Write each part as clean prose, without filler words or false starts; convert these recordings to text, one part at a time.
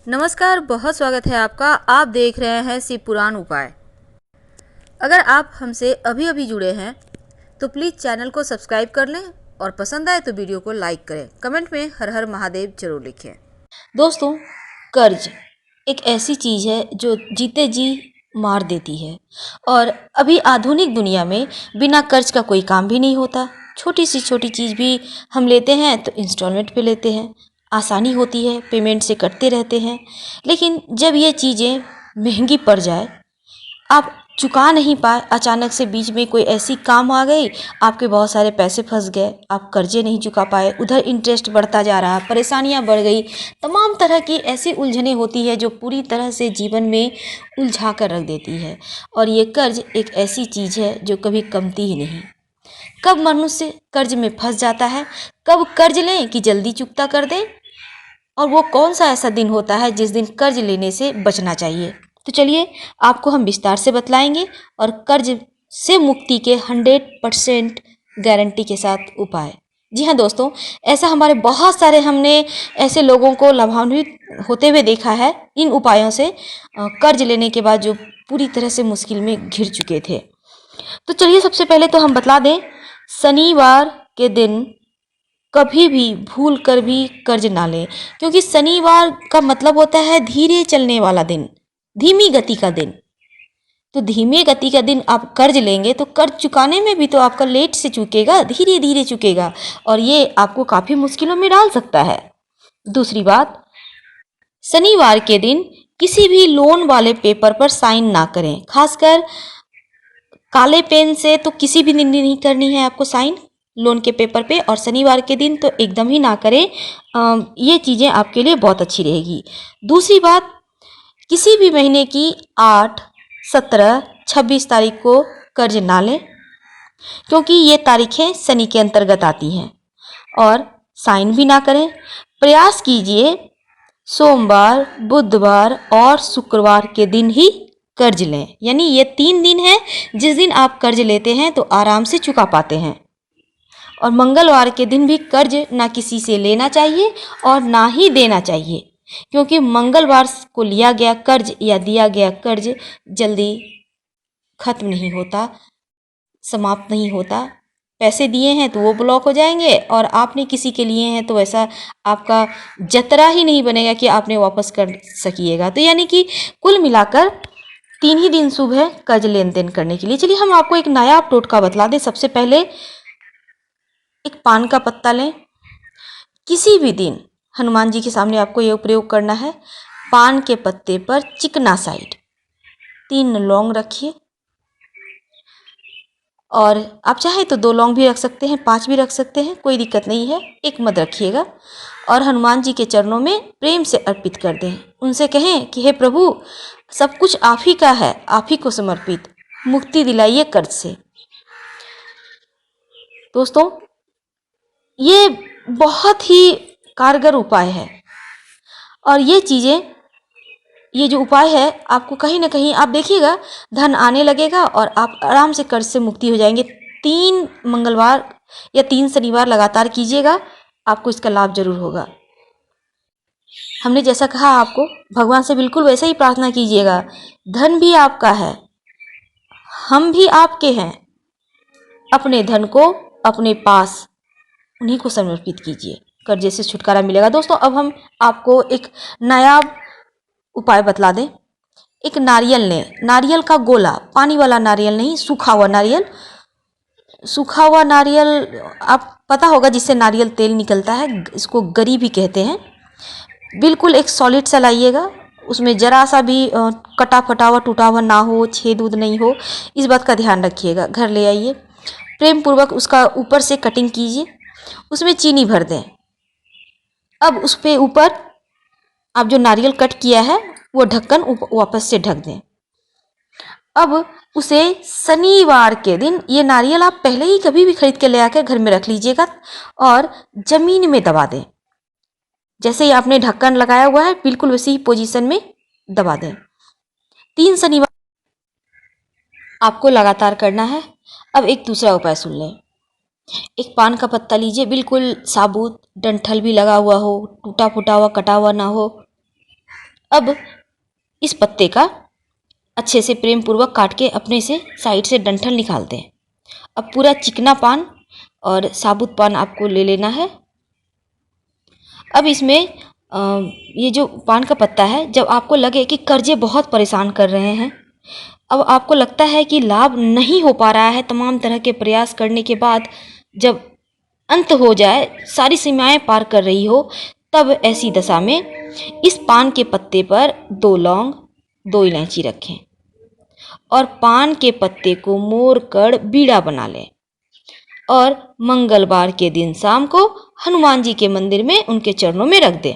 नमस्कार, बहुत स्वागत है आपका। आप देख रहे हैं शिव पुराण उपाय। अगर आप हमसे अभी अभी जुड़े हैं तो प्लीज़ चैनल को सब्सक्राइब कर लें और पसंद आए तो वीडियो को लाइक करें। कमेंट में हर हर महादेव जरूर लिखें। दोस्तों, कर्ज एक ऐसी चीज़ है जो जीते जी मार देती है और अभी आधुनिक दुनिया में बिना कर्ज का कोई काम भी नहीं होता। छोटी सी छोटी चीज़ भी हम लेते हैं तो इंस्टॉलमेंट पे लेते हैं, आसानी होती है, पेमेंट से कटते रहते हैं। लेकिन जब ये चीज़ें महंगी पड़ जाए, आप चुका नहीं पाए, अचानक से बीच में कोई ऐसी काम आ गई, आपके बहुत सारे पैसे फंस गए, आप कर्जे नहीं चुका पाए, उधर इंटरेस्ट बढ़ता जा रहा, परेशानियां बढ़ गई, तमाम तरह की ऐसी उलझनें होती है जो पूरी तरह से जीवन में उलझा कर रख देती है। और ये कर्ज एक ऐसी चीज़ है जो कभी कमती ही नहीं। कब मनुष्य कर्ज में फंस जाता है, कब कर्ज लें कि जल्दी चुकता कर दें, और वो कौन सा ऐसा दिन होता है जिस दिन कर्ज लेने से बचना चाहिए। तो चलिए आपको हम विस्तार से बतलाएंगे और कर्ज से मुक्ति के 100% गारंटी के साथ उपाय। जी हाँ दोस्तों, ऐसा हमारे बहुत सारे हमने ऐसे लोगों को लाभान्वित होते हुए देखा है इन उपायों से, कर्ज लेने के बाद जो पूरी तरह से मुश्किल में घिर चुके थे। तो चलिए सबसे पहले तो हम बतला दें, शनिवार के दिन कभी भी भूल कर भी कर्ज ना लें, क्योंकि शनिवार का मतलब होता है धीरे चलने वाला दिन, धीमी गति का दिन। तो धीमी गति का दिन आप कर्ज लेंगे तो कर्ज चुकाने में भी तो आपका लेट से चुकेगा, धीरे धीरे चुकेगा, और ये आपको काफ़ी मुश्किलों में डाल सकता है। दूसरी बात, शनिवार के दिन किसी भी लोन वाले पेपर पर साइन ना करें, खासकर काले पेन से तो किसी भी दिन नहीं करनी है आपको साइन लोन के पेपर पे, और शनिवार के दिन तो एकदम ही ना करें। ये चीज़ें आपके लिए बहुत अच्छी रहेगी। दूसरी बात, किसी भी महीने की 8, 17, 26 तारीख को कर्ज ना लें, क्योंकि ये तारीखें शनि के अंतर्गत आती हैं। और साइन भी ना करें। प्रयास कीजिए सोमवार, बुधवार और शुक्रवार के दिन ही कर्ज लें, यानी ये 3 दिन हैं जिस दिन आप कर्ज लेते हैं तो आराम से चुका पाते हैं। और मंगलवार के दिन भी कर्ज ना किसी से लेना चाहिए और ना ही देना चाहिए, क्योंकि मंगलवार को लिया गया कर्ज या दिया गया कर्ज जल्दी खत्म नहीं होता, समाप्त नहीं होता। पैसे दिए हैं तो वो ब्लॉक हो जाएंगे, और आपने किसी के लिए हैं तो ऐसा आपका जतरा ही नहीं बनेगा कि आपने वापस कर सकिएगा। तो यानी कि कुल मिलाकर 3 ही दिन शुभ है कर्ज लेन देन करने के लिए। चलिए हम आपको एक नया टोटका बतला दें। सबसे पहले एक पान का पत्ता लें। किसी भी दिन हनुमान जी के सामने आपको यह प्रयोग करना है। पान के पत्ते पर चिकना साइड 3 लौंग रखिए, और आप चाहें तो 2 लौंग भी रख सकते हैं, 5 भी रख सकते हैं, कोई दिक्कत नहीं है। एक मत रखिएगा और हनुमान जी के चरणों में प्रेम से अर्पित कर दें। उनसे कहें कि हे प्रभु, सब कुछ आप ही का है, आप ही को समर्पित, मुक्ति दिलाइए कर्ज से। दोस्तों, ये बहुत ही कारगर उपाय है, और ये चीज़ें, ये जो उपाय है आपको कहीं ना कहीं आप देखिएगा धन आने लगेगा और आप आराम से कर्ज से मुक्ति हो जाएंगे। 3 मंगलवार या 3 शनिवार लगातार कीजिएगा, आपको इसका लाभ जरूर होगा। हमने जैसा कहा आपको, भगवान से बिल्कुल वैसे ही प्रार्थना कीजिएगा। धन भी आपका है, हम भी आपके हैं, अपने धन को अपने पास उन्हीं को समर्पित कीजिए, कर्जे से छुटकारा मिलेगा। दोस्तों, अब हम आपको एक नया उपाय बतला दें। एक नारियल लें, नारियल का गोला, पानी वाला नारियल नहीं, सूखा हुआ नारियल। सूखा हुआ नारियल आप पता होगा जिससे नारियल तेल निकलता है, इसको गरी भी कहते हैं। बिल्कुल एक सॉलिड सा लाइएगा, उसमें जरा सा भी कटा फटा हुआ टूटा हुआ ना हो, छेद उद नहीं हो, इस बात का ध्यान रखिएगा। घर ले आइए, प्रेम पूर्वक उसका ऊपर से कटिंग कीजिए, उसमें चीनी भर दें। अब उस पे ऊपर आप जो नारियल कट किया है वो ढक्कन वापस से ढक दें। अब उसे शनिवार के दिन, ये नारियल आप पहले ही कभी भी खरीद के ले आकर घर में रख लीजिएगा और जमीन में दबा दें। जैसे ही आपने ढक्कन लगाया हुआ है बिल्कुल वैसी ही पोजीशन में दबा दें। 3 शनिवार आपको लगातार करना है। अब एक दूसरा उपाय सुन लें। एक पान का पत्ता लीजिए, बिल्कुल साबुत, डंठल भी लगा हुआ हो, टूटा फूटा हुआ कटा हुआ ना हो। अब इस पत्ते का अच्छे से प्रेम पूर्वक काट के अपने से साइड से डंठल निकाल दें। अब पूरा चिकना पान और साबुत पान आपको ले लेना है। अब इसमें ये जो पान का पत्ता है, जब आपको लगे कि कर्जे बहुत परेशान कर रहे हैं, अब आपको लगता है कि लाभ नहीं हो पा रहा है, तमाम तरह के प्रयास करने के बाद जब अंत हो जाए, सारी सीमाएं पार कर रही हो, तब ऐसी दशा में इस पान के पत्ते पर 2 लौंग, 2 इलायची रखें और पान के पत्ते को मोड़ कर बीड़ा बना लें और मंगलवार के दिन शाम को हनुमान जी के मंदिर में उनके चरणों में रख दें।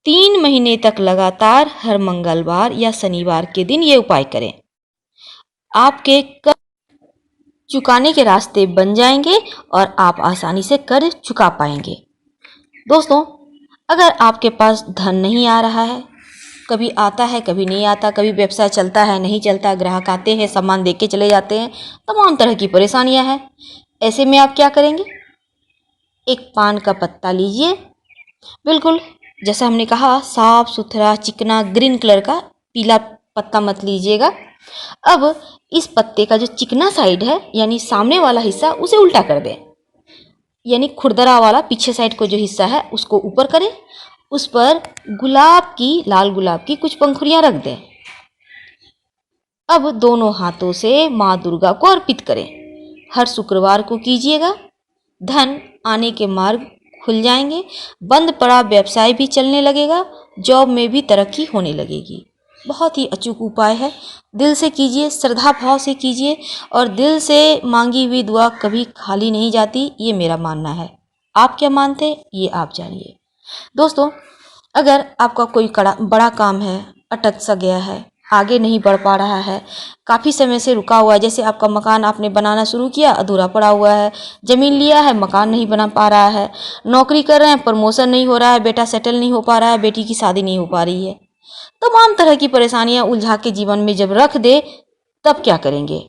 3 महीने तक लगातार हर मंगलवार या शनिवार के दिन ये उपाय करें। आपके कर्ज चुकाने के रास्ते बन जाएंगे और आप आसानी से कर्ज चुका पाएंगे। दोस्तों, अगर आपके पास धन नहीं आ रहा है, कभी आता है कभी नहीं आता, कभी व्यवसाय चलता है नहीं चलता, ग्राहक आते हैं सामान दे के चले जाते हैं, तमाम तरह की परेशानियां हैं, ऐसे में आप क्या करेंगे? एक पान का पत्ता लीजिए, बिल्कुल जैसा हमने कहा साफ सुथरा चिकना ग्रीन कलर का, पीला पत्ता मत लीजिएगा। अब इस पत्ते का जो चिकना साइड है यानी सामने वाला हिस्सा, उसे उल्टा कर दें, यानी खुरदरा वाला पीछे साइड को जो हिस्सा है उसको ऊपर करें, उस पर गुलाब की, लाल गुलाब की कुछ पंखुड़ियां रख दें। अब दोनों हाथों से माँ दुर्गा को अर्पित करें। हर शुक्रवार को कीजिएगा, धन आने के मार्ग खुल जाएंगे, बंद पड़ा व्यवसाय भी चलने लगेगा, जॉब में भी तरक्की होने लगेगी। बहुत ही अचूक उपाय है, दिल से कीजिए, श्रद्धा भाव से कीजिए और दिल से मांगी हुई दुआ कभी खाली नहीं जाती, ये मेरा मानना है। आप क्या मानते हैं ये आप जानिए। दोस्तों, अगर आपका कोई बड़ा काम है, अटक सा गया है, आगे नहीं बढ़ पा रहा है, काफ़ी समय से रुका हुआ है, जैसे आपका मकान आपने बनाना शुरू किया अधूरा पड़ा हुआ है, ज़मीन लिया है मकान नहीं बना पा रहा है, नौकरी कर रहे हैं प्रमोशन नहीं हो रहा है, बेटा सेटल नहीं हो पा रहा है, बेटी की शादी नहीं हो पा रही है, तमाम तरह की परेशानियां उलझा के जीवन में जब रख दे, तब क्या करेंगे?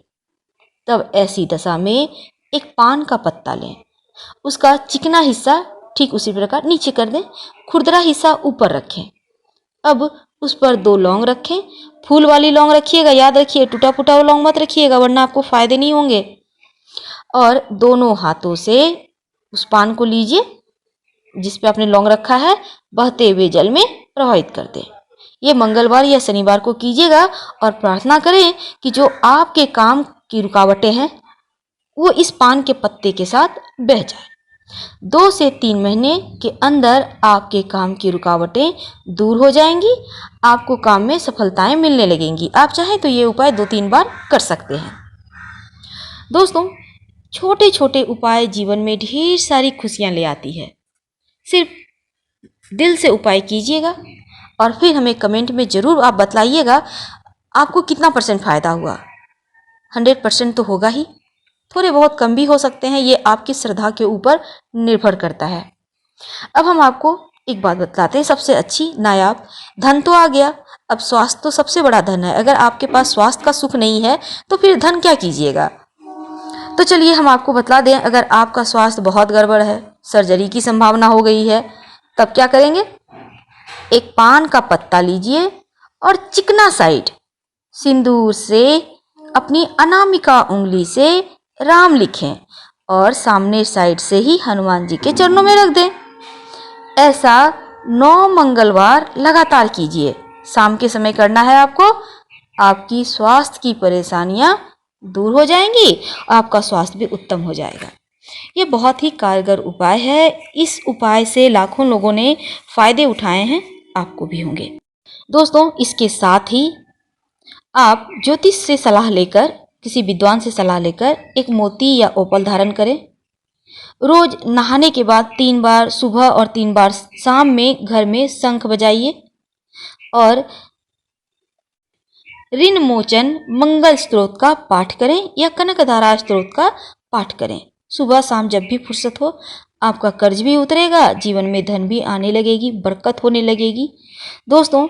तब ऐसी दशा में एक पान का पत्ता लें, उसका चिकना हिस्सा ठीक उसी प्रकार नीचे कर दें, खुरदरा हिस्सा ऊपर रखें। अब उस पर 2 लौंग रखें, फूल वाली लौंग रखिएगा, याद रखिए टूटा फूटा वो लौंग मत रखिएगा वरना आपको फायदे नहीं होंगे। और दोनों हाथों से उस पान को लीजिए जिस पे आपने लौंग रखा है, बहते हुए जल में प्रवाहित कर दें। ये मंगलवार या शनिवार को कीजिएगा और प्रार्थना करें कि जो आपके काम की रुकावटें हैं वो इस पान के पत्ते के साथ बह जाए। 2 से 3 महीने के अंदर आपके काम की रुकावटें दूर हो जाएंगी, आपको काम में सफलताएं मिलने लगेंगी। आप चाहें तो ये उपाय 2-3 बार कर सकते हैं। दोस्तों, छोटे छोटे उपाय जीवन में ढेर सारी खुशियां ले आती है। सिर्फ दिल से उपाय कीजिएगा और फिर हमें कमेंट में ज़रूर आप बतलाइएगा आपको कितना % फ़ायदा हुआ। 100% तो होगा ही, थोड़े बहुत कम भी हो सकते हैं, ये आपकी श्रद्धा के ऊपर निर्भर करता है। अब हम आपको एक बात बतलाते हैं, सबसे अच्छी नायाब, धन तो आ गया, अब स्वास्थ्य तो सबसे बड़ा धन है। अगर आपके पास स्वास्थ्य का सुख नहीं है तो फिर धन क्या कीजिएगा? तो चलिए हम आपको बतला दें, अगर आपका स्वास्थ्य बहुत गड़बड़ है, सर्जरी की संभावना हो गई है, तब क्या करेंगे? एक पान का पत्ता लीजिए और चिकना साइड सिंदूर से अपनी अनामिका उंगली से राम लिखें और सामने साइड से ही हनुमान जी के चरणों में रख दें। ऐसा 9 मंगलवार लगातार कीजिए। शाम के समय करना है आपको। आपकी स्वास्थ्य की परेशानियां दूर हो जाएंगी, आपका स्वास्थ्य भी उत्तम हो जाएगा। ये बहुत ही कारगर उपाय है। इस उपाय से लाखों लोगों ने फायदे उठाए हैं, आपको भी होंगे। दोस्तों, इसके साथ ही आप ज्योतिष से सलाह लेकर, किसी विद्वान से सलाह लेकर एक मोती या ओपल धारण करें। रोज नहाने के बाद 3 बार सुबह और 3 बार शाम में घर में शंख बजाइए और ऋण मोचन मंगल स्त्रोत का पाठ करें या कनकधारा स्त्रोत का पाठ करें। सुबह शाम जब भी फुर्सत हो, आपका कर्ज भी उतरेगा, जीवन में धन भी आने लगेगी, बरकत होने लगेगी। दोस्तों,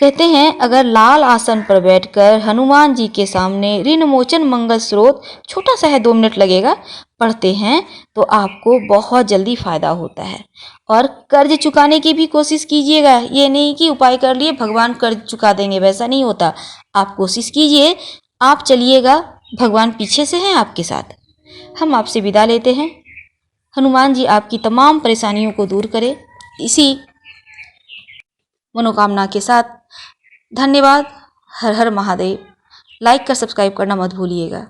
कहते हैं अगर लाल आसन पर बैठकर हनुमान जी के सामने ऋण मोचन मंगल स्रोत, छोटा सा है 2 मिनट लगेगा, पढ़ते हैं तो आपको बहुत जल्दी फ़ायदा होता है। और कर्ज चुकाने की भी कोशिश कीजिएगा। ये नहीं कि उपाय कर लिए भगवान कर्ज चुका देंगे, वैसा नहीं होता। आप कोशिश कीजिए, आप चलिएगा, भगवान पीछे से हैं आपके साथ। हम आपसे विदा लेते हैं। हनुमान जी आपकी तमाम परेशानियों को दूर करें, इसी मनोकामना के साथ। धन्यवाद। हर हर महादेव। लाइक कर सब्सक्राइब करना मत भूलिएगा।